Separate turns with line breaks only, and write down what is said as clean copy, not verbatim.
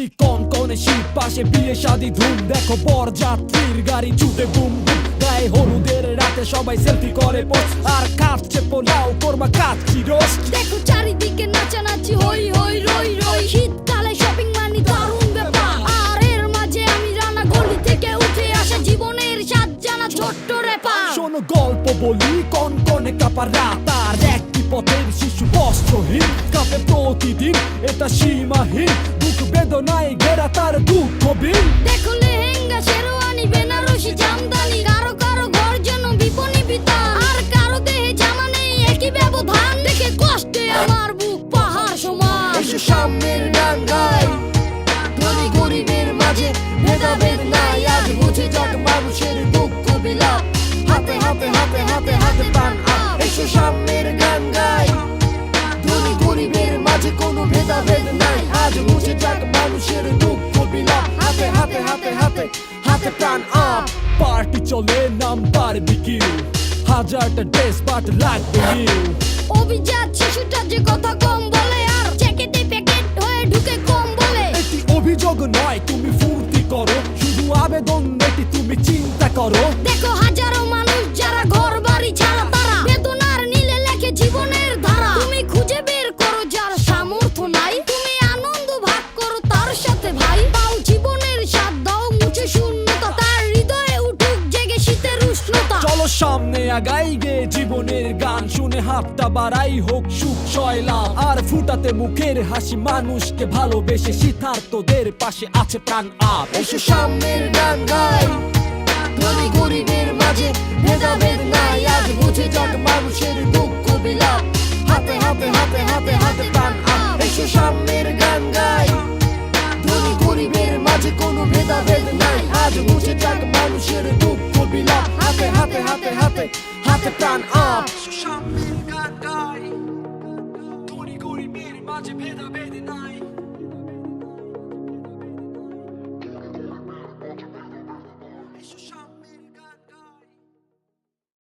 এই কনকনে শীত পাশে বিয়ে শাদী ধুম, দেখো বরযাত্রীর গাড়ি ছুটে বুম বুম। গায়ে হলুদের রাতে সবাই সেলফি করে পোস্ট, আর কাটছে পোলাও কোরমা কাচ্চি রোস্ট।
দেখো চারিদিকে নাচানাচি হই হই রই রই, শীতকালে শপিং মানি দারুণ ব্যাপার। আর এর মাঝে আমি রানা গলি থেকে উঠে আসা জীবনের স্বাদ জানা ছোট্ট রেপার।
শোনো গল্প বলি, কনকনে কাপা রাত আর একটি পথের শিশু বস্ত্রহীন, কাঁপে প্রতিদিন এটা সীমাহীন, দুঃখ বেদনায় ঘেরা তার দুঃখ বিন।
দেখো লেহেঙ্গা শেরওয়ানি বেনারসি জামদানি, কারো কারো ঘর যেন বিপণী বিতান, আর কারো দেহে জামা নেই একই ব্যবধান। দেখে কষ্টে আমার বুক পাহাড় সমান।
এসো সামনের গান গাই, ধনী গরিবের মাঝে ভেদাভেদ নাই, আজ বুঝে যাক মানুষের দুঃখ বিলাপ, হাতে হাতে হাতে হাতে হাতে প্রাণ আপ। এসো সামনের গান গাই, ধনী গরিবের মাঝে কোনো ভেদাভেদ নাই, আজ বুঝে যাক মানুষের দুঃখ বিলাপ, হাতে হাতে হাতে হাতে হাতে প্রাণ আপ।
পার্টি চলে নাম বারবিকিউ, হাজারটা ড্রেস বাট লাগবে নিউ।
অভিজাত শিশুটা যে কথা কম বলে, আর জ্যাকেটে প্যাকেট হয়ে ঢুকে কম বলে।
এটি অভিযোগ নয়, তুমি ফুর্তি করো, শুধু আবেদন এটি তুমি চিন্তা করো।
দেখো হাজারো মানুষ যারা ঘর বাড়ি ছাড়া, তারা বেদনার নীলে লেখে জীবনের ধারা। তুমি খুঁজে বের করো যার সামর্থ্য নাই, তুমি আনন্দ ভাগ করো তার সাথে ভাই। পাও জীবনের স্বাদ, দাও মুছে শূন্যতা, তার হৃদয়ে উঠুক জেগে শীতের উষ্ণতা।
চলো সামনে আগাই গে জীবনের গান শুনে, হাতটা বাড়াই হোক সুখ সয়লাম, আর ফুটাতে মুখের হাসি মানুষকে ভালোবেসে শীতার্তদের পাশে আছে প্রাণ আপ।
এসো সামনের গান গাই, ধনী গরিবের মাঝে ভেদাভেদ নাই, আজ বুঝে যাক মানুষের দুঃখ বিলাপ, হাতে হাতে হাতে হাতে হাতে প্রাণ আপ। এসো সামনের গান গাই, ধনী গরিবের মাঝে কোনো ভেদাভেদ নাই, আজ বুঝে যাক মানুষের দুঃখ বিলাপ, হাতে হাতে হাতে হাতে হাতে প্রাণ আপ।
সামনের গান গাই, ধনী গরিবের মাঝে ভেদাভেদ নাই।